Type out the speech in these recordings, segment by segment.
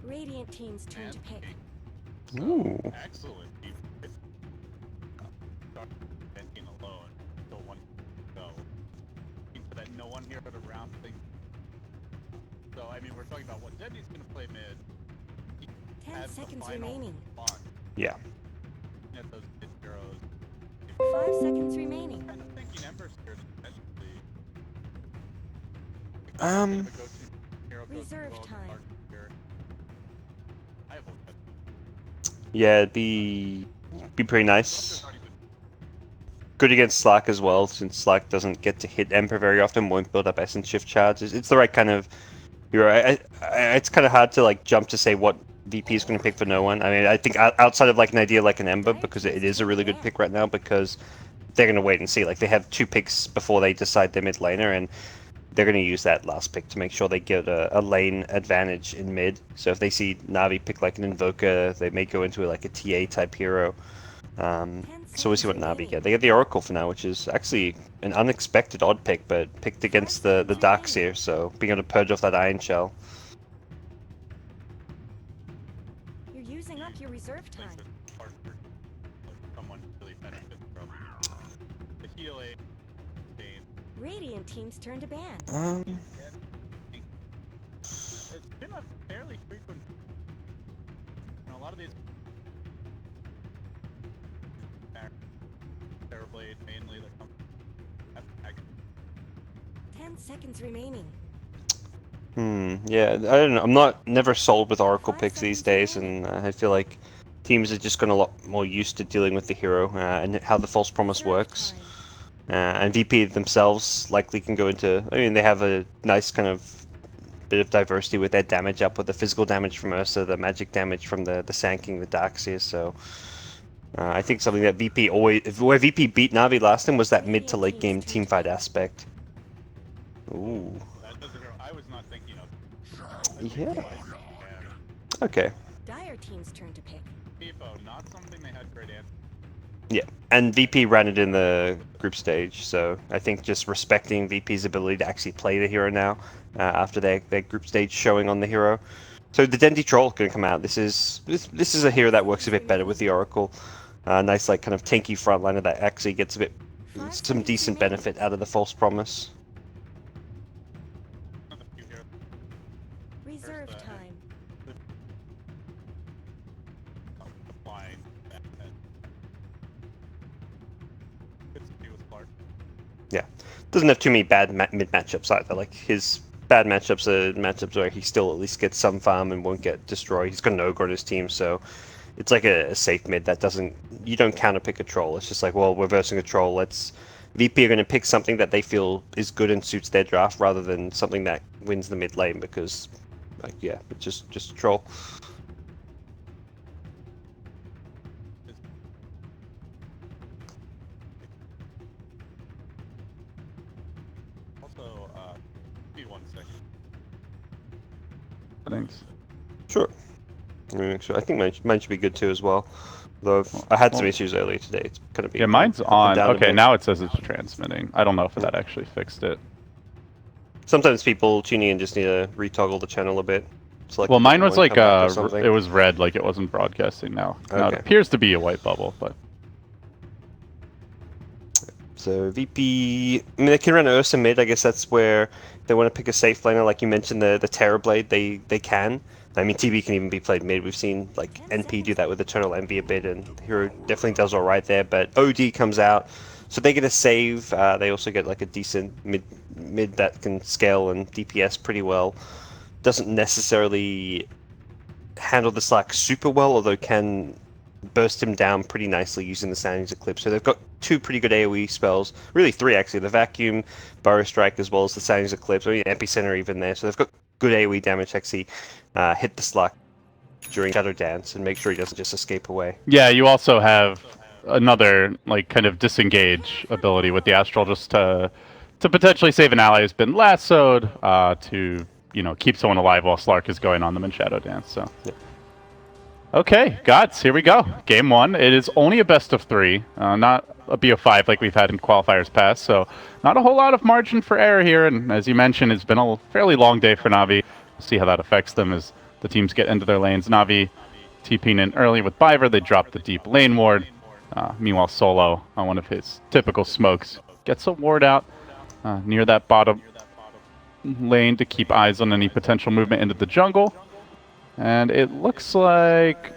Radiant team's turn to pick. Ooh. Excellent. Venting alone. Still one go. For that no one here but a round thing. So I mean we're talking about what Deadly's gonna play mid. 10 seconds remaining. Yeah. At those mid heroes. 5 seconds remaining. Kind of thinking Ember's here eventually. Reserve time. Yeah, it'd be pretty nice. Good against Slack as well, since Slack doesn't get to hit Emperor very often, won't build up Essence Shift charges. It's the right kind of hero. It's kind of hard to like jump to say what VP is going to pick for no one. I mean, I think outside of like an idea like an Ember, because it is a really good pick right now, because they're going to wait and see. Like they have 2 picks before they decide their mid laner, and they're going to use that last pick to make sure they get a lane advantage in mid. So if they see Navi pick like an Invoker, they may go into like a TA type hero. So we'll see what Navi get. They get the Oracle for now, which is actually an unexpected odd pick, but picked against the Darkseer, so being able to purge off that Iron Shell. You're using up your reserve time. Someone really benefits from the heal aid. Radiant team's turn to ban. It's been a fairly frequent. A lot of these. Terrorblade mainly that comes. 10 seconds remaining. Yeah, I don't know. I'm never sold with Oracle picks these days, and I feel like teams are just gotten a lot more used to dealing with the hero and how the false promise works. And VP themselves likely can go into. I mean, they have a nice kind of bit of diversity with their damage up, with the physical damage from Ursa, the magic damage from the Sanking, the Darkseer. So I think something that VP always, where VP beat Navi last time, was that mid to late game teamfight aspect. Ooh. That doesn't. I was not thinking of. Yeah. Okay. Dire team's turn to pick. People, not something they had great answers. Yeah, and VP ran it in the group stage, so I think just respecting VP's ability to actually play the hero now after their group stage showing on the hero. So the Dendy Troll going to come out. This is a hero that works a bit better with the Oracle. Nice like kind of tanky frontliner that actually gets a bit some decent benefit out of the false promise. Reserve time. Yeah, doesn't have too many bad mid matchups either. Like his bad matchups are matchups where he still at least gets some farm and won't get destroyed. He's got an ogre on his team, so it's like a safe mid that doesn't. You don't counter pick a troll. It's just like, well, we're versing a troll. Let's VP are going to pick something that they feel is good and suits their draft rather than something that wins the mid lane because, like, yeah, it's just a troll. Thanks. Sure. I think mine should be good too as well. Though I had some issues earlier today. It's gonna be. Yeah, mine's on. Okay, now it says it's transmitting. I don't know if that actually fixed it. Sometimes people tuning in just need to retoggle the channel a bit. Well, mine was like it was red, like it wasn't broadcasting now. Okay. Now it appears to be a white bubble, but. So VP, I mean, they can run Ursa mid. I guess that's where they want to pick a safe laner, like you mentioned, the Terrorblade. They can. I mean, TB can even be played mid. We've seen like NP do that with Eternal Envy a bit, and Hero definitely does all right there. But OD comes out, so they get a save. They also get like a decent mid that can scale and DPS pretty well. Doesn't necessarily handle the Slack super well, although can burst him down pretty nicely using the Soundings Eclipse. So they've got two pretty good AoE spells, really three actually, the Vacuum, Burrow Strike, as well as the Soundings Eclipse, or Epicenter even there. So they've got good AoE damage to actually hit the Slack during Shadow Dance and make sure he doesn't just escape away. Yeah, you also have another like kind of disengage ability with the Astral just to potentially save an ally who's been lassoed to, you know, keep someone alive while Slark is going on them in Shadow Dance. So. Yeah. Okay, gods, here we go. Game 1. It is only a best of 3, not a BO5 like we've had in qualifiers past, so not a whole lot of margin for error here. And as you mentioned, it's been a fairly long day for Navi. We'll see how that affects them as the teams get into their lanes. Navi TPing in early with Biver. They drop the deep lane ward. Meanwhile, Solo, on one of his typical smokes, gets a ward out near that bottom lane to keep eyes on any potential movement into the jungle. And it looks like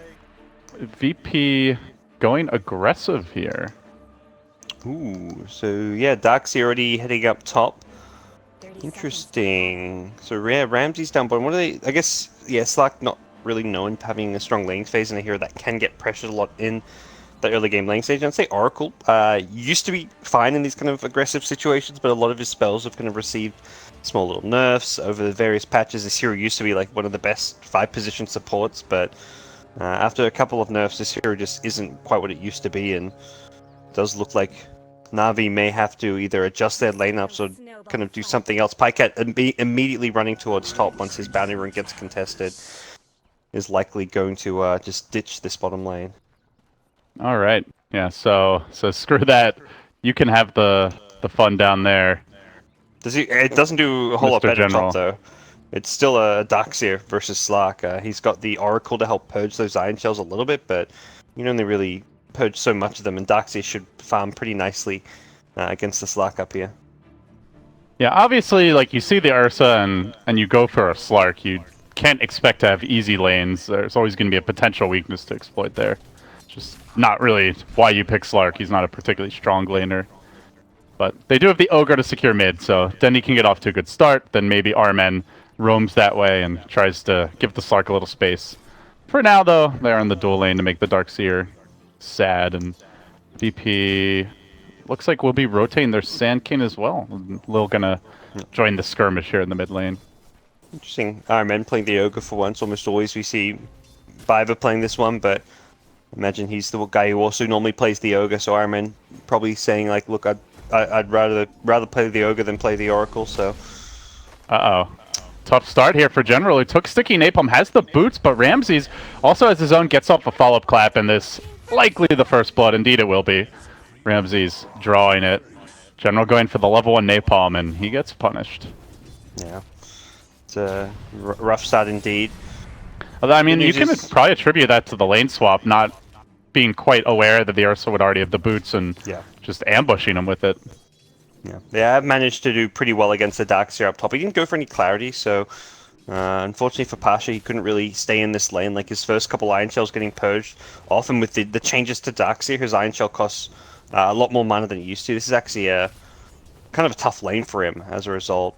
VP going aggressive here. Ooh, so yeah, Dark's already heading up top. 30 Interesting. So yeah, Ramsey's down bottom. What are they? I guess yeah, Slack not really known for having a strong laning phase, and a hero that can get pressured a lot in the early game laning stage. I'd say Oracle used to be fine in these kind of aggressive situations, but a lot of his spells have kind of received small little nerfs over the various patches. This hero used to be like one of the best 5-position supports, but after a couple of nerfs, this hero just isn't quite what it used to be, and it does look like Navi may have to either adjust their lane ups or kind of do something else. Pycat immediately running towards top once his bounty rune gets contested is likely going to just ditch this bottom lane. All right. Yeah, so screw that. You can have the fun down there. It doesn't do a whole lot Mr. better General. top, though. It's still a Darkseer versus Slark. He's got the Oracle to help purge those Iron Shells a little bit, but you can only really purge so much of them, and Darkseer should farm pretty nicely against the Slark up here. Yeah, obviously, like, you see the Ursa and you go for a Slark. You can't expect to have easy lanes. There's always going to be a potential weakness to exploit there. Just not really why you pick Slark. He's not a particularly strong laner. But they do have the Ogre to secure mid, so Dendy can get off to a good start. Then maybe Armen roams that way and tries to give the Slark a little space. For now, though, they're in the dual lane to make the Darkseer sad, and VP looks like we'll be rotating their Sand King as well. Lil gonna join the skirmish here in the mid lane. Interesting. Armen playing the Ogre for once. Almost always we see Biver playing this one, but imagine he's the guy who also normally plays the Ogre, so Armen probably saying like, look, I'd rather play the Ogre than play the Oracle, so... Uh-oh. Tough start here for General, who took Sticky Napalm, has the boots, but Ramses also has his own, gets off a follow-up clap, and this likely the first blood. Indeed it will be. Ramses drawing it. General going for the level 1 Napalm, and he gets punished. Yeah. It's a rough start indeed. Although, I mean, you can is- probably attribute that to the lane swap, not being quite aware that the Ursa would already have the boots and just ambushing him with it. Yeah, they have managed to do pretty well against the Darkseer up top. He didn't go for any clarity, so unfortunately for Pasha, he couldn't really stay in this lane. Like his first couple Iron Shells getting purged, often with the changes to Darkseer, his Iron Shell costs a lot more mana than it used to. This is actually a kind of a tough lane for him as a result.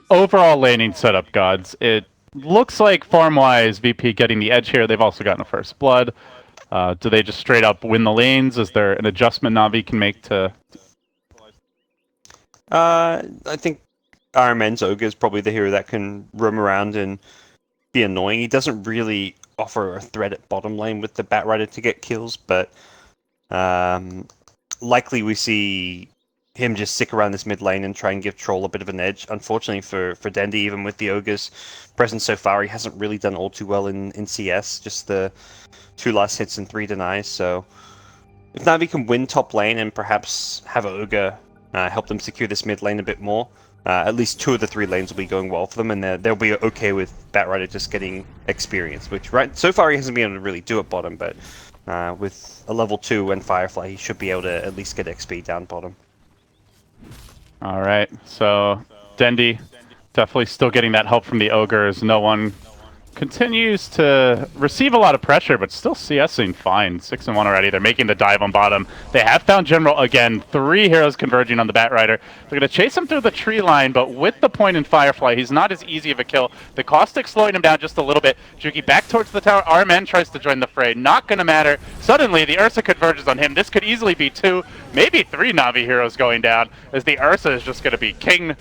Overall laning setup, gods. It looks like farm-wise, VP getting the edge here. They've also gotten a first blood. Do they just straight up win the lanes? Is there an adjustment Navi can make to... I think Armen's Ogre is probably the hero that can roam around and be annoying. He doesn't really offer a threat at bottom lane with the Batrider to get kills, but likely we see him just stick around this mid lane and try and give Troll a bit of an edge. Unfortunately for Dendy, even with the Ogre's presence so far, he hasn't really done all too well in CS. Just the 2 last hits and 3 denies. So if Navi can win top lane and perhaps have Ogre help them secure this mid lane a bit more, at least 2 of the 3 lanes will be going well for them, and they'll be okay with Batrider just getting experience, which so far he hasn't been able to really do at bottom, but with a level 2 and Firefly, he should be able to at least get XP down bottom. All right, so Dendy definitely still getting that help from the Ogres. No one continues to receive a lot of pressure, but still CSing fine. 6-1 already. They're making the dive on bottom. They have found General again. 3 heroes converging on the Batrider. They're going to chase him through the tree line, but with the point in Firefly, he's not as easy of a kill. The Caustic slowing him down just a little bit. Juki back towards the tower. Armen tries to join the fray. Not going to matter. Suddenly, the Ursa converges on him. This could easily be 2, maybe 3 Navi heroes going down, as the Ursa is just going to be king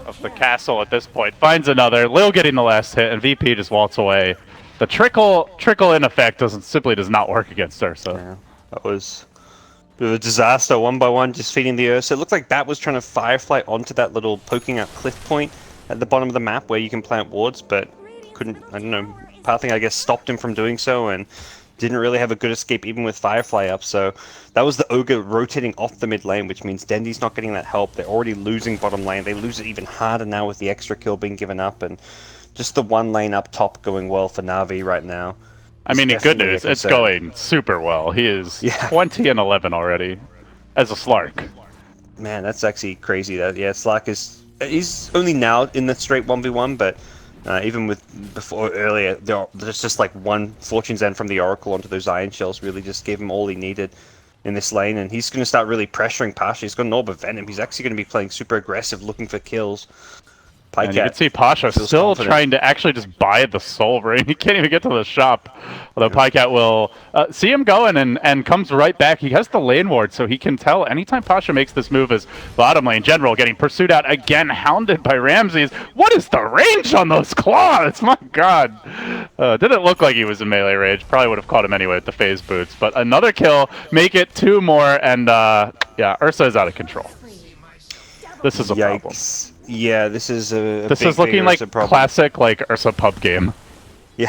of the castle at this point. Finds another. Lil getting the last hit, and VP just waltz away. The trickle in effect simply does not work against Ursa. Yeah, that was a bit of a disaster, 1 by 1, just feeding the Ursa. It looked like Bat was trying to Firefly onto that little poking out cliff point at the bottom of the map where you can plant wards, but couldn't, I don't know, Pathing I guess stopped him from doing so, and didn't really have a good escape even with Firefly up, so that was the Ogre rotating off the mid lane, which means Dendy's not getting that help. They're already losing bottom lane. They lose it even harder now with the extra kill being given up, and just the one lane up top going well for Navi right now. I mean, good news, it's going super well. He is 20 and 11 already as a Slark. Man, that's actually crazy. That Slark he's only now in the straight 1v1, but even with before earlier, there's just like one Fortune's End from the Oracle onto those Iron Shells really just gave him all he needed in this lane, and he's going to start really pressuring Pasha. He's got an Orb of Venom. He's actually going to be playing super aggressive, looking for kills. And you can see Pasha still trying to actually just buy the Soul Ring. He can't even get to the shop. Although Pycat will see him going and comes right back. He has the lane ward, so he can tell anytime Pasha makes this move as bottom lane general getting pursued out again, hounded by Ramses. What is the range on those claws? My god. Didn't look like he was in melee range. Probably would have caught him anyway with the phase boots. But another kill, make it 2 more, and yeah, Ursa is out of control. This is a problem. Yeah, this is a this is looking like classic like Ursa pub game. Yeah,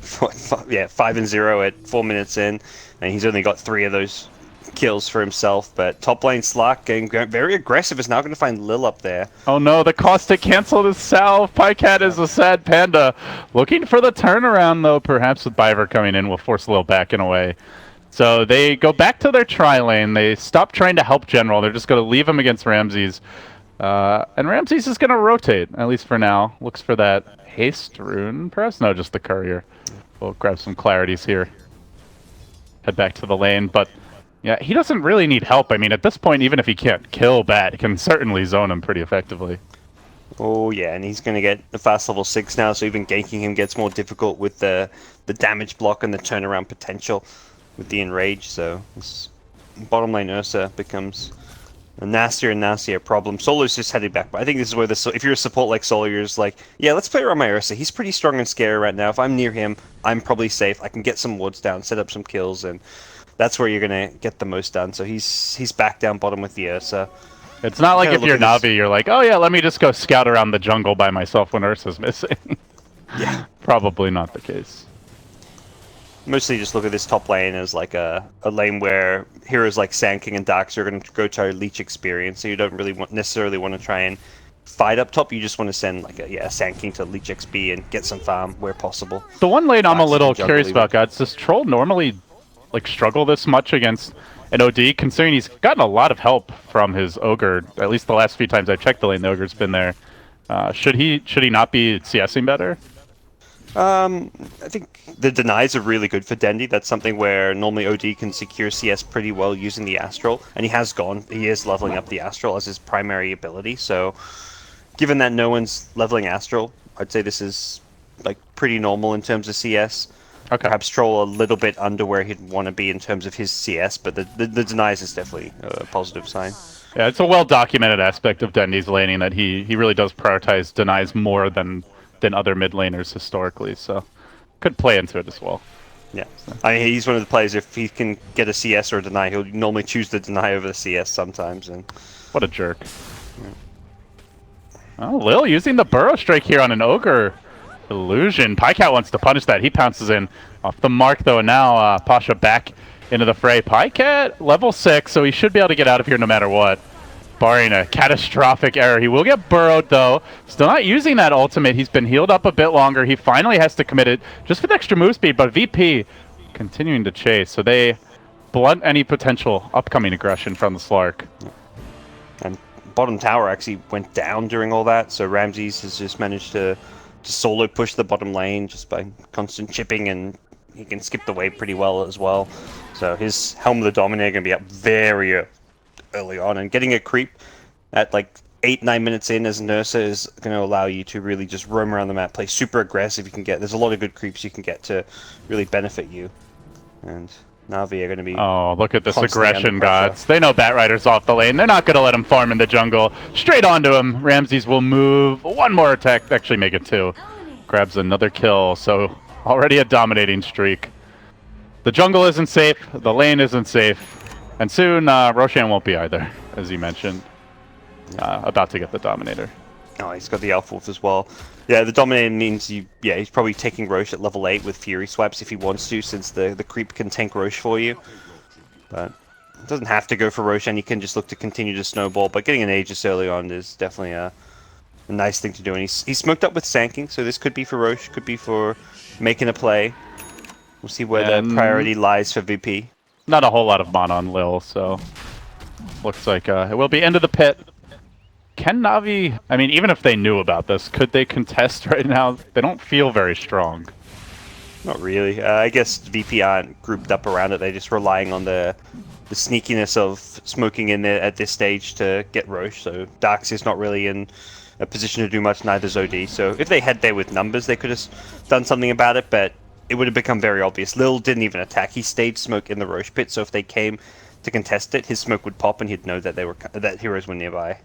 5-0 at 4 minutes in, and he's only got 3 of those kills for himself. But top lane Slark getting very aggressive is now going to find Lil up there. Oh no, the caustic canceled his salve. Pycat is a sad panda, looking for the turnaround though. Perhaps with Biver coming in will force Lil back in a way. So they go back to their tri lane. They stop trying to help General. They're just going to leave him against Ramses. And Ramses is going to rotate, at least for now. Looks for that haste rune. Perhaps no, just the courier. We'll grab some clarities here. Head back to the lane, but yeah, he doesn't really need help. I mean, at this point, even if he can't kill Bat, he can certainly zone him pretty effectively. Oh yeah, and he's going to get the fast level 6 now, so even ganking him gets more difficult with the damage block and the turnaround potential with the enrage. So this bottom lane Ursa becomes a nastier and nastier problem. Solo's just heading back, but I think this is where if you're a support like Solo, you're just like, yeah, let's play around my Ursa. He's pretty strong and scary right now. If I'm near him, I'm probably safe. I can get some wards down, set up some kills, and that's where you're gonna get the most done. So he's back down bottom with the Ursa. It's not like if you're Navi, you're like, oh yeah, let me just go scout around the jungle by myself when Ursa's missing. Yeah, probably not the case. Mostly just look at this top lane as like a lane where heroes like Sand King and Darks are going to go to leech experience, so you don't really necessarily want to try and fight up top. You just want to send like a Sand King to leech XP and get some farm where possible. The one lane I'm a little curious about, guys, does Troll normally like struggle this much against an OD, considering he's gotten a lot of help from his Ogre, at least the last few times I've checked the lane, the Ogre's been there. Should he not be CSing better? I think the denies are really good for Dendy. That's something where normally OD can secure CS pretty well using the Astral, and he is leveling up the Astral as his primary ability. So given that no one's leveling Astral, I'd say this is like pretty normal in terms of CS. Okay. Perhaps Troll a little bit under where he'd want to be in terms of his CS, but the denies is definitely a positive sign. Yeah, it's a well-documented aspect of Dendy's laning that he really does prioritize denies more than other mid laners historically, so could play into it as well. Yeah, I mean, he's one of the players, if he can get a CS or a deny, he'll normally choose the deny over the CS sometimes. And what a jerk. Yeah. Oh, Lil using the Burrow Strike here on an Ogre illusion. Pycat wants to punish that. He pounces in off the mark though, and now Pasha back into the fray. Pycat level 6, so he should be able to get out of here no matter what, barring a catastrophic error. He will get burrowed, though. Still not using that ultimate. He's been healed up a bit longer. He finally has to commit it just for the extra move speed, but VP continuing to chase. So they blunt any potential upcoming aggression from the Slark. And bottom tower actually went down during all that, so Ramses has just managed to solo push the bottom lane just by constant chipping, and he can skip the wave pretty well as well. So his Helm of the Dominator going to be up very early on, and getting a creep at like 8-9 minutes in as an Ursa is going to allow you to really just roam around the map, play super aggressive. There's a lot of good creeps you can get to really benefit you, and Navi are going to be... Oh, look at this aggression, gods. They know Batrider's off the lane. They're not going to let him farm in the jungle. Straight onto him. Ramses will move. One more attack, actually make it 2. Grabs another kill, so already a dominating streak. The jungle isn't safe. The lane isn't safe. And soon, Roshan won't be either, as you mentioned. About to get the Dominator. Oh, he's got the Elf Wolf as well. Yeah, the Dominator means he's probably taking Roche at level 8 with Fury swipes if he wants to, since the creep can tank Roche for you. But it doesn't have to go for Roche, and he can just look to continue to snowball. But getting an Aegis early on is definitely a nice thing to do. And he's smoked up with Sanking, so this could be for Roche, could be for making a play. We'll see where the priority lies for VP. Not a whole lot of mana on Lil, so looks like it will be into the pit. Can Navi, I mean, even if they knew about this, could they contest right now? They don't feel very strong. Not really. I guess VP aren't grouped up around it. They're just relying on the sneakiness of smoking in there at this stage to get Roche. So Darks is not really in a position to do much, neither's OD. So if they had there with numbers, they could have done something about it, but it would have become very obvious. Lil didn't even attack. He stayed smoke in the Roche pit, so if they came to contest it, his smoke would pop and he'd know that that heroes were nearby.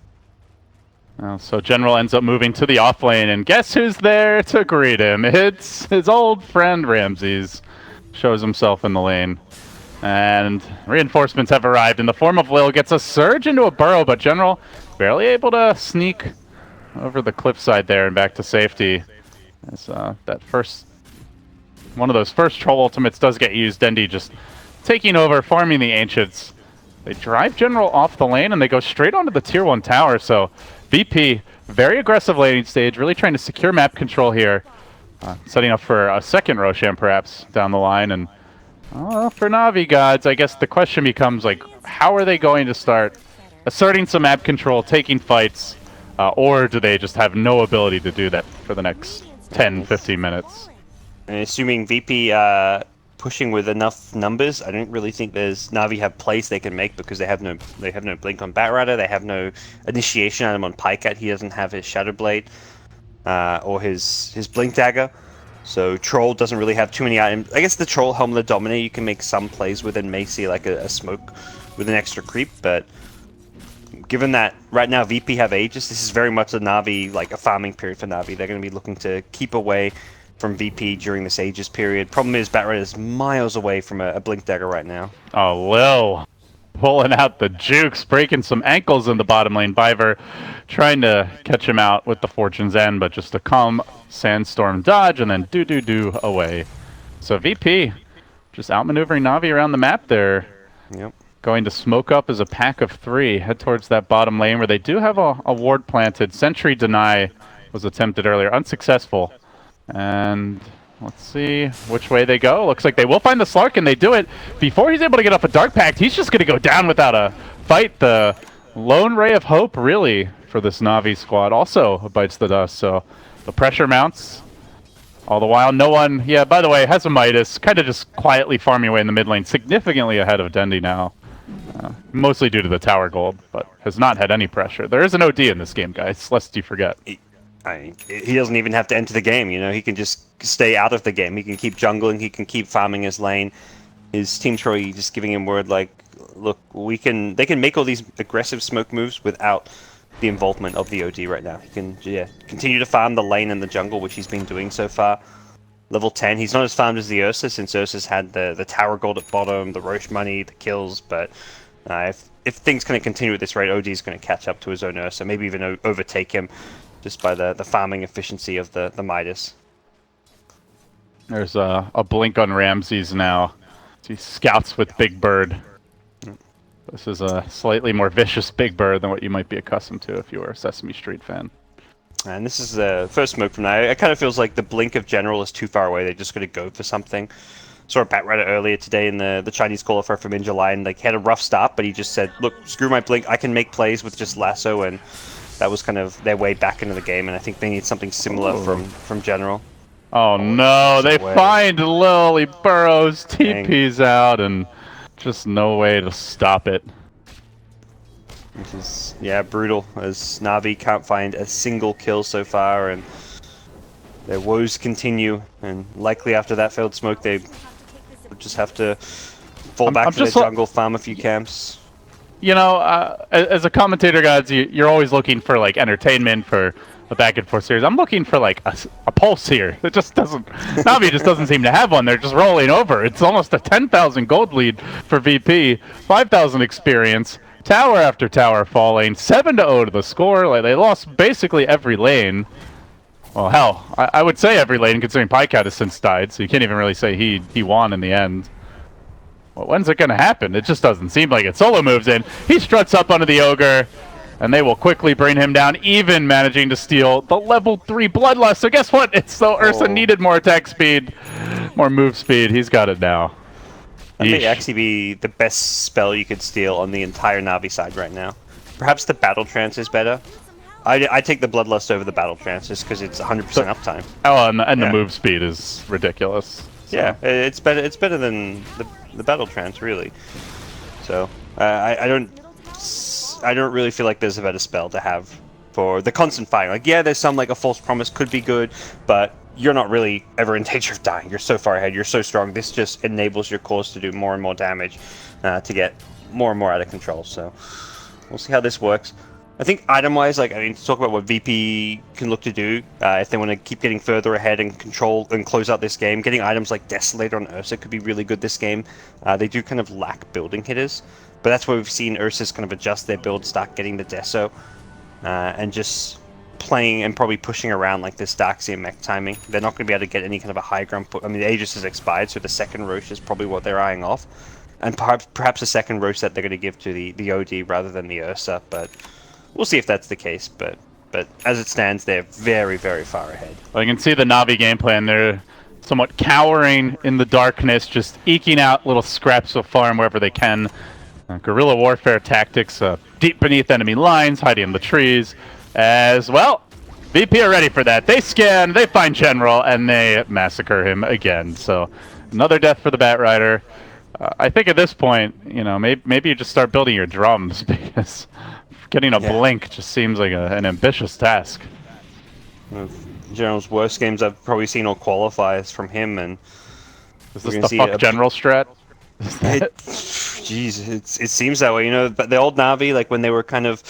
So General ends up moving to the off lane, and guess who's there to greet him? It's his old friend Ramses. Shows himself in the lane. And reinforcements have arrived in the form of Lil. Gets a surge into a burrow, but General barely able to sneak over the cliffside there and back to safety. As that first... one of those first troll ultimates does get used. Dendi just taking over, farming the Ancients. They drive General off the lane, and they go straight onto the tier 1 tower, so... VP, very aggressive laning stage, really trying to secure map control here. Setting up for a second Roshan perhaps down the line. And for Navi gods, I guess the question becomes, like, how are they going to start asserting some map control, taking fights, or do they just have no ability to do that for the next 10, 15 minutes? And assuming VP pushing with enough numbers, I don't really think Navi have plays they can make, because they have no blink on Batrider, they have no initiation item on Pycat, he doesn't have his Shadow Blade or his blink dagger, so Troll doesn't really have too many items. I guess the Troll Helmet of the Dominator you can make some plays with, and may see like a smoke with an extra creep, but given that right now VP have Aegis, this is very much a Navi, like a farming period for Navi. They're going to be looking to keep away from VP during this Aegis period. Problem is, Batrider is miles away from a Blink Dagger right now. Oh, Lil pulling out the jukes, breaking some ankles in the bottom lane. Biver trying to catch him out with the Fortune's End, but just a calm Sandstorm dodge, and then do away. So VP just outmaneuvering Navi around the map there. Yep. Going to smoke up as a pack of 3, head towards that bottom lane where they do have a ward planted. Sentry Deny was attempted earlier, unsuccessful. And let's see which way they go. Looks like they will find the Slark, and they do it. Before he's able to get off a Dark Pact, he's just going to go down without a fight. The lone ray of hope, really, for this Navi squad also bites the dust. So the pressure mounts. All the while, no one, yeah, by the way, has a Midas. Kind of just quietly farming away in the mid lane, significantly ahead of Dendi now. Mostly due to the tower gold, but has not had any pressure. There is an OD in this game, guys, lest you forget. He doesn't even have to enter the game, you know, he can just stay out of the game. He can keep jungling, he can keep farming his lane. His team's probably just giving him word like, look, they can make all these aggressive smoke moves without the involvement of the OD right now. He can, continue to farm the lane and the jungle, which he's been doing so far. Level 10, he's not as farmed as the Ursa, since Ursa's had the tower gold at bottom, the Roche money, the kills, but if things kind of continue at this rate, OD is going to catch up to his own Ursa, maybe even overtake him, just by the farming efficiency of the Midas. There's a blink on Ramses now. He scouts with Big Bird. This is a slightly more vicious Big Bird than what you might be accustomed to if you were a Sesame Street fan. And this is the first smoke from now. It kind of feels like the blink of General is too far away. They're just going to go for something. Saw a Batrider earlier today in the Chinese qualifier from in July, and like, he had a rough start, but he just said, look, screw my blink. I can make plays with just lasso, and that was kind of their way back into the game, and I think they need something similar from General. Oh no, they find Lil, he burrows, TP's out, and just no way to stop it. Which is, yeah, brutal, as Navi can't find a single kill so far, and their woes continue, and likely after that failed smoke, they would just have to fall back to their jungle, farm a few camps. You know, as a commentator, guys, you're always looking for, like, entertainment, for a back-and-forth series. I'm looking for, like, a pulse here. It just doesn't... Navi just doesn't seem to have one. They're just rolling over. It's almost a 10,000 gold lead for VP, 5,000 experience. Tower after tower falling. 7-0 to the score. Like, they lost basically every lane. Well, hell, I would say every lane, considering Pycat has since died, so you can't even really say he won in the end. Well, when's it going to happen? It just doesn't seem like it. Solo moves in. He struts up onto the Ogre, and they will quickly bring him down, even managing to steal the level 3 Bloodlust. So guess what? It's so Ursa needed more attack speed, more move speed. He's got it now. That may actually be the best spell you could steal on the entire Navi side right now. Perhaps the Battle Trance is better. I take the Bloodlust over the Battle Trance just because it's 100% uptime. Oh, and the move speed is ridiculous. So. Yeah, it's better. It's better than the Battle Trance, really. So I don't really feel like there's a better spell to have for the constant fighting. Like, yeah, there's some, like a False Promise could be good, but you're not really ever in danger of dying. You're so far ahead. You're so strong. This just enables your cores to do more and more damage, to get more and more out of control. So we'll see how this works. I think item-wise, like, I mean, to talk about what VP can look to do, if they want to keep getting further ahead and control and close out this game, getting items like Desolator on Ursa could be really good this game. They do kind of lack building hitters, but that's where we've seen Ursa's kind of adjust their build, start getting the Deso, and just playing and probably pushing around like this Darkseer mech timing. They're not going to be able to get any kind of a high ground put. I mean, the Aegis has expired, so the second Roche is probably what they're eyeing off, and perhaps a second Roche that they're going to give to the OD rather than the Ursa, but we'll see if that's the case, but as it stands, they're very, very far ahead. Well, you can see the Navi game plan. They're somewhat cowering in the darkness, just eking out little scraps of farm wherever they can. Guerrilla warfare tactics, deep beneath enemy lines, hiding in the trees. As well, VP are ready for that. They scan, they find General, and they massacre him again. So another death for the Batrider. I think at this point, you know, maybe you just start building your drums, because getting a blink just seems like an ambitious task. General's worst games I've probably seen all qualifiers from him, and is this the fuck General strat? Jeez, it seems that way, you know. But the old Navi, like when they were kind of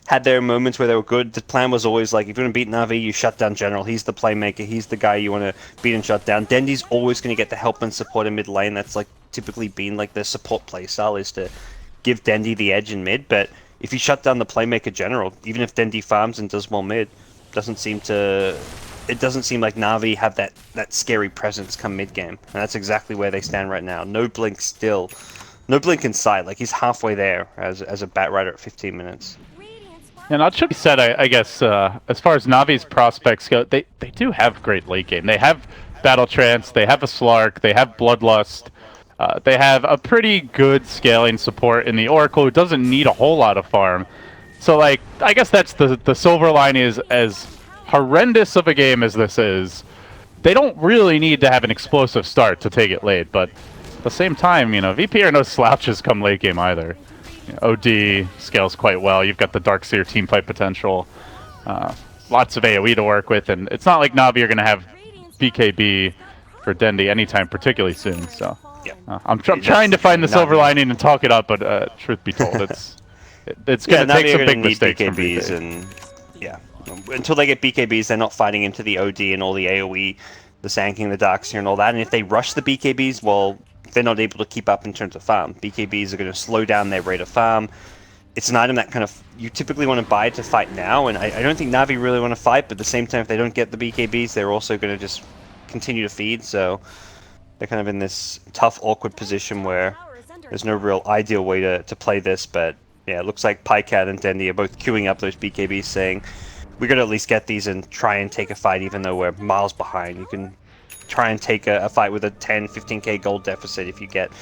had their moments where they were good, the plan was always like, if you want to beat Navi, you shut down General. He's the playmaker. He's the guy you want to beat and shut down. Dendi's always going to get the help and support in mid lane. That's like typically been like the support playstyle, is to give Dendi the edge in mid, but if you shut down the playmaker General, even if Dendi farms and does well mid, it doesn't seem like Navi have that scary presence come mid game, and that's exactly where they stand right now. No blink still, no blink in sight. Like, he's halfway there as a Batrider at 15 minutes. And that should be said, I guess, as far as Navi's prospects go, they do have great late game. They have Battle Trance, they have a Slark, they have Bloodlust. They have a pretty good scaling support in the Oracle, who doesn't need a whole lot of farm. So, like, I guess that's the silver line is, as horrendous of a game as this is, they don't really need to have an explosive start to take it late. But at the same time, you know, VP are no slouches come late game either. You know, OD scales quite well. You've got the Darkseer teamfight potential. Lots of AoE to work with, and it's not like Navi are going to have BKB for Dendi anytime particularly soon, so... Yeah. I'm trying to find the silver lining and talk it up, but truth be told, it's going to take some big mistakes from BKBs, and until they get BKBs, they're not fighting into the OD and all the AoE, the Sanking, the Darkseer, and all that. And if they rush the BKBs, well, they're not able to keep up in terms of farm. BKBs are going to slow down their rate of farm. It's an item that kind of you typically want to buy to fight now, and I don't think Navi really want to fight. But at the same time, if they don't get the BKBs, they're also going to just continue to feed. So they're kind of in this tough, awkward position where there's no real ideal way to play this. But yeah, it looks like Pycat and Dendi are both queuing up those BKBs, saying we got to at least get these and try and take a fight, even though we're miles behind. You can try and take a fight with a 10, 15k gold deficit if you get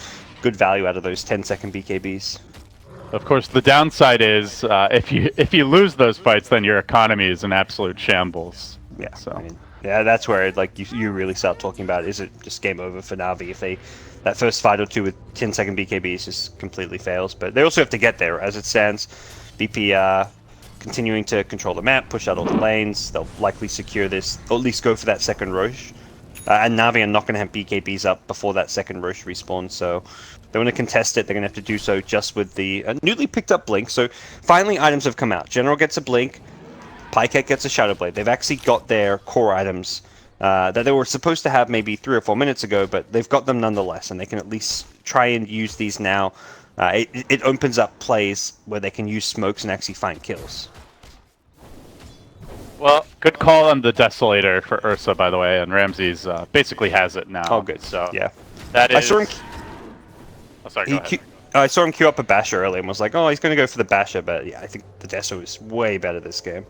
good value out of those 10-second BKBs. Of course, the downside is if you lose those fights, then your economy is in absolute shambles. Yeah, so. I mean, yeah, that's where like you really start talking about, is it just game over for Navi if that first fight or two with 10-second BKBs just completely fails. But they also have to get there. As it stands, BP continuing to control the map, push out all the lanes. They'll likely secure this, or at least go for that second Roche. And Navi are not going to have BKBs up before that second Roche respawn, so they want to contest it. They're going to have to do so just with the newly picked up Blink. So finally items have come out. General gets a Blink, Pycat gets a Shadow Blade. They've actually got their core items that they were supposed to have maybe 3 or 4 minutes ago, but they've got them nonetheless, and they can at least try and use these now It opens up plays where they can use smokes and actually find kills. Well, good call on the Desolator for Ursa, by the way, and Ramses basically has it now. Oh, good. So Yeah. that is. I saw him. Oh, sorry, go ahead. I saw him queue up a Basher earlier and was like, oh, he's going to go for the Basher, but yeah, I think the Deso is way better this game.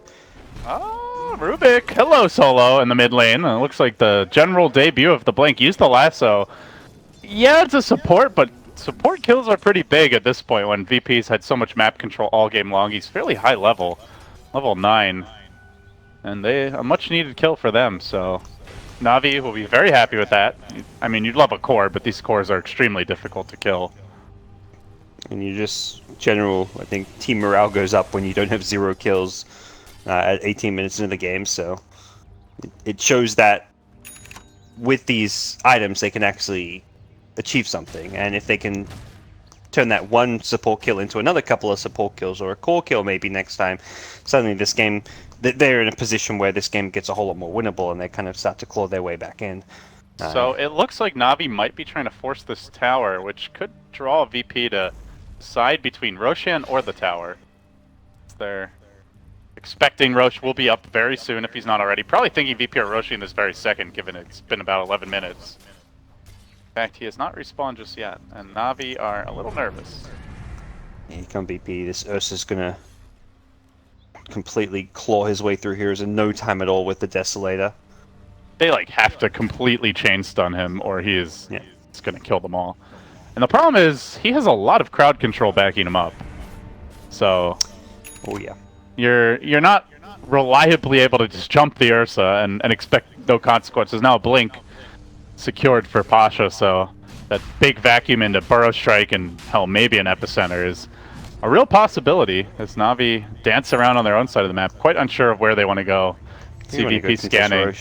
Oh, Rubik. Hello, Solo in the mid lane. It looks like the general debut of the Blink. Use the lasso. Yeah, it's a support, but support kills are pretty big at this point when VP's had so much map control all game long. He's fairly high level. Level 9. And a much needed kill for them, so Navi will be very happy with that. I mean, you'd love a core, but these cores are extremely difficult to kill. And you just, I think team morale goes up when you don't have 0 kills at 18 minutes into the game, so it shows that with these items they can actually achieve something, and if they can turn that one support kill into another couple of support kills, or a core kill maybe next time, suddenly this game, they're in a position where this game gets a whole lot more winnable, and they kind of start to claw their way back in. So it looks like Navi might be trying to force this tower, which could draw VP to side between Roshan or the tower. They're expecting Rosh will be up very soon if he's not already. Probably thinking VP or Roshan this very second, given it's been about 11 minutes. In fact, he has not respawned just yet, and Navi are a little nervous. Here come VP. This Ursa's gonna completely claw his way through here in no time at all with the Desolator. They like have to completely chain stun him, or he is it's gonna kill them all. And the problem is he has a lot of crowd control backing him up. So, oh yeah, you're not reliably able to just jump the Ursa and expect no consequences. Now a blink secured for Pasha, so that big vacuum into Burrow Strike and hell maybe an Epicenter is a real possibility as Navi dance around on their own side of the map, quite unsure of where they want to go. CVP scanning.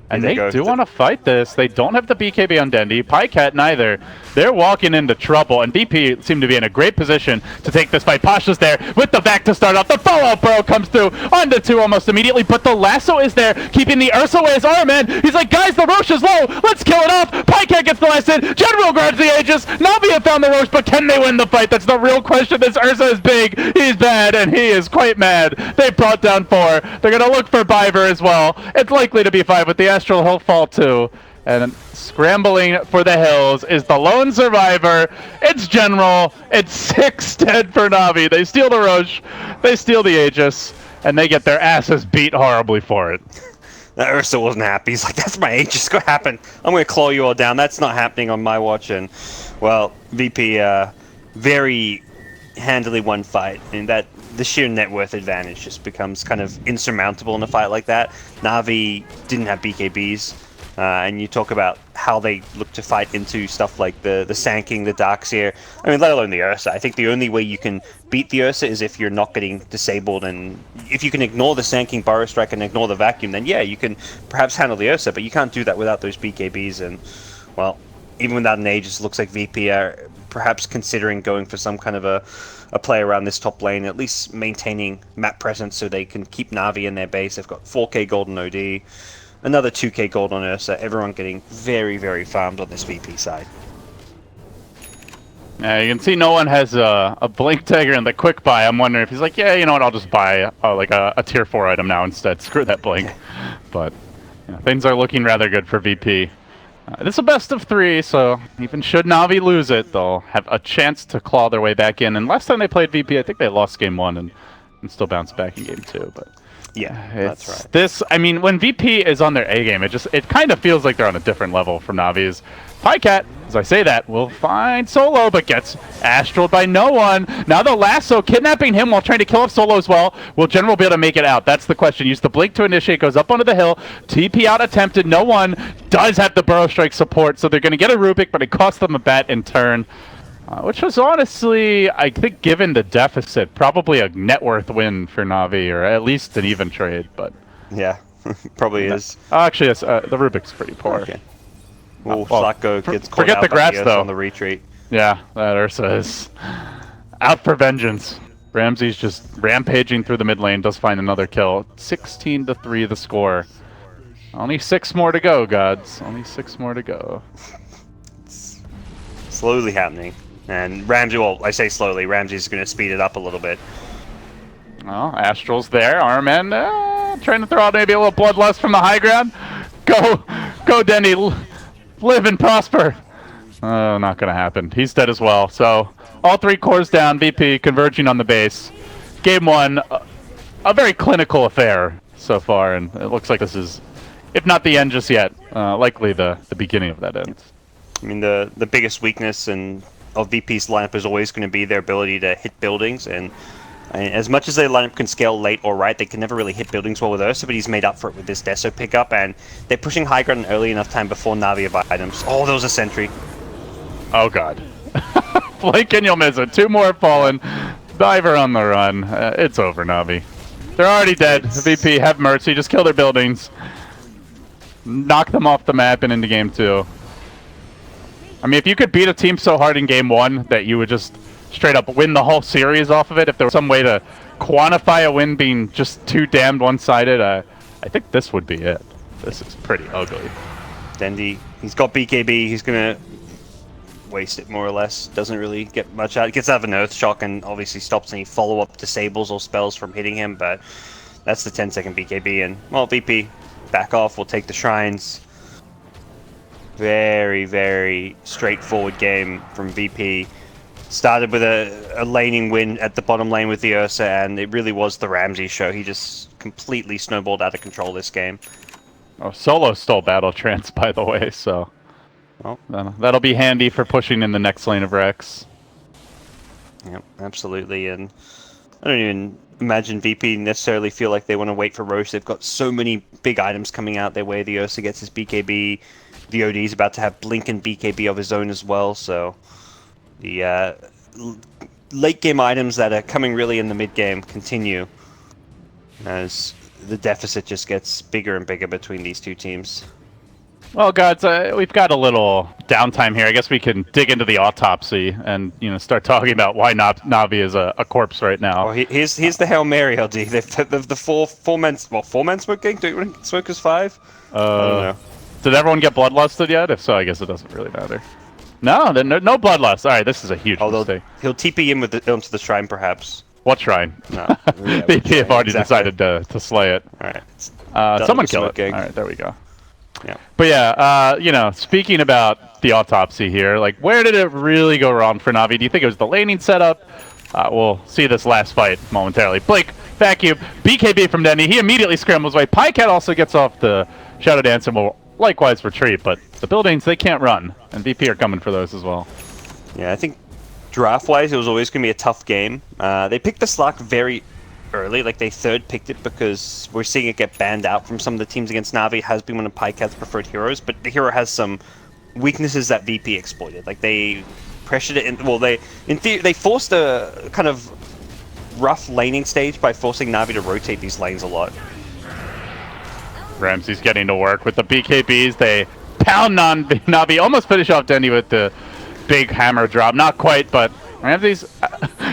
And they do want to fight this. They don't have the BKB on Dendi. Pycat neither. They're walking into trouble, and BP seem to be in a great position to take this fight. Pasha's there with the back to start off. The follow-up Burrow comes through onto 2 almost immediately, but the lasso is there, keeping the Ursa away as Arman. He's like, guys, the Rosh is low. Let's kill it off. Pycat gets the last hit. General grabs the Aegis. Navi have found the Rosh, but can they win the fight? That's the real question. This Ursa is big. He's bad, and he is quite mad. They brought down 4. They're going to look for Biver as well. It's likely to be 5 with the Astral. He'll fall too. And scrambling for the hills is the lone survivor. It's General. It's 6 dead for Navi. They steal the Roche. They steal the Aegis. And they get their asses beat horribly for it. That Ursa wasn't happy. He's like, that's my Aegis. Go happen. I'm going to claw you all down. That's not happening on my watch. And, well, VP very handily won fight. And that the sheer net worth advantage just becomes kind of insurmountable in a fight like that. Navi didn't have BKBs. And you talk about how they look to fight into stuff like the Sanking, the Darkseer. I mean, let alone the Ursa. I think the only way you can beat the Ursa is if you're not getting disabled, and if you can ignore the Sanking, Burrow Strike, and ignore the Vacuum, then yeah, you can perhaps handle the Ursa, but you can't do that without those BKBs, and, well, even without an Aegis, it looks like VP are perhaps considering going for some kind of a play around this top lane, at least maintaining map presence so they can keep Navi in their base. They've got 4k golden OD. Another 2k gold on Ursa, everyone getting very, very farmed on this VP side. Yeah, you can see no one has a Blink Dagger in the quick buy. I'm wondering if he's like, yeah, you know what, I'll just buy like a tier 4 item now instead. Screw that Blink. But you know, things are looking rather good for VP. This is a best of 3, so even should Navi lose it, they'll have a chance to claw their way back in. And last time they played VP, I think they lost game 1 and still bounced back in game 2. But yeah, that's right. This, I mean, when VP is on their A game, it kind of feels like they're on a different level from Navi's. Pycat, as I say that, will find Solo, but gets astraled by no one. Now the lasso kidnapping him while trying to kill off Solo as well. Will General be able to make it out? That's the question. Use the Blink to initiate, goes up onto the hill. TP out attempted, no one. Does have the Burrow Strike support, so they're going to get a Rubik, but it costs them a bat in turn. Which was honestly, I think, given the deficit, probably a net worth win for Navi, or at least an even trade. But yeah, probably is. Actually, yes, the Rubik's pretty poor. Okay. Well, Slacko gets caught forget out the grass by though on the retreat. Yeah, that Ursa is out for vengeance. Ramsey's just rampaging through the mid lane, does find another kill. 16-3 the score. Only 6 more to go, gods. Only 6 more to go. It's slowly happening. And Ramsey, well, I say slowly, Ramsey's going to speed it up a little bit. Well, Astral's there. Armin trying to throw out maybe a little bloodlust from the high ground. Go, Denny. Live and prosper. Not going to happen. He's dead as well. So all 3 cores down. VP converging on the base. Game 1, a very clinical affair so far, and it looks like this is, if not the end just yet, likely the beginning of that end. I mean, the biggest weakness of VP's lineup is always going to be their ability to hit buildings, and as much as their lineup can scale late or right, they can never really hit buildings well with Ursa, but he's made up for it with this Deso pickup, and they're pushing high ground early enough time before Navi have items. Oh, there was a sentry. Oh god. Blink and you'll miss it. 2 more fallen. Diver on the run. It's over, Navi. They're already dead. VP, have mercy. Just kill their buildings. Knock them off the map and into game 2. I mean, if you could beat a team so hard in game 1 that you would just straight up win the whole series off of it, if there was some way to quantify a win being just too damned one-sided, I think this would be it. This is pretty ugly. Dendy, he's got BKB. He's going to waste it more or less. Doesn't really get much out. Gets out of an Earth Shock and obviously stops any follow-up disables or spells from hitting him, but that's the 10-second BKB. And, well, VP, back off. We'll take the shrines. Very, very straightforward game from VP. Started with a laning win at the bottom lane with the Ursa, and it really was the Ramsey show. He just completely snowballed out of control this game. Oh, Solo stole Battle Trance, by the way, so well, that'll be handy for pushing in the next lane of Rex. Yep, absolutely. And I don't even imagine VP necessarily feel like they want to wait for Roche. They've got so many big items coming out their way. The Ursa gets his BKB. The OD's about to have Blink and BKB of his own as well, so the late game items that are coming really in the mid game continue as the deficit just gets bigger and bigger between these 2 teams. Well, gods, we've got a little downtime here. I guess we can dig into the autopsy and start talking about why Navi is a corpse right now. Oh, here's the Hail Mary, LD. The four-man smoking? Do you want smokers 5? I don't know. Did everyone get bloodlusted yet? If so, I guess it doesn't really matter. No, no bloodlust. All right, this is a huge mistake. He'll TP in onto the shrine, perhaps. What shrine? No. VP have already decided to slay it. All right. Someone kill it. All right, there we go. Yeah. But yeah, speaking about the autopsy here, like, where did it really go wrong for Navi? Do you think it was the laning setup? We'll see this last fight momentarily. Blake, vacuum, BKB from Denny. He immediately scrambles away. Pycat also gets off the Shadow Dance and will likewise retreat, but the buildings, they can't run, and VP are coming for those as well. Yeah, I think draft-wise, it was always going to be a tough game. They picked the Slark very early, like they third-picked it because we're seeing it get banned out from some of the teams against Navi. It has been one of Pycat's preferred heroes, but the hero has some weaknesses that VP exploited. Like, they pressured it in, well, they forced a kind of rough laning stage by forcing Navi to rotate these lanes a lot. Ramsey's getting to work with the BKBs. They pound on Navi, almost finish off Denny with the big hammer drop. Not quite, but Ramsey's,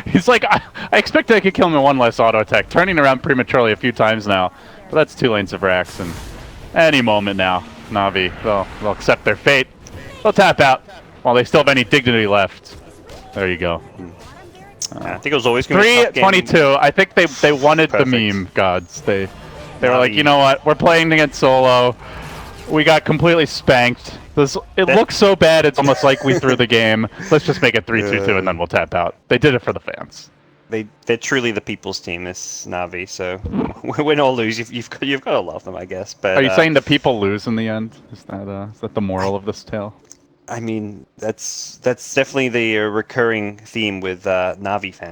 he's like, I expect I could kill him in 1 less auto attack. Turning around prematurely a few times now. But that's 2 lanes of Rax, and any moment now, Navi, they'll accept their fate. They'll tap out while they still have any dignity left. There you go. I think it was always going to be a tough game. 3-22. I think they wanted the meme, gods. They were like, you know what? We're playing against Solo. We got completely spanked. It looks so bad, it's almost like we threw the game. Let's just make it 3-2-2 and then we'll tap out. They did it for the fans. They're truly the people's team, this Navi. So win or lose, you've got to love them, I guess. But are you saying that people lose in the end? Is that the moral of this tale? I mean, that's definitely the recurring theme with Navi fans.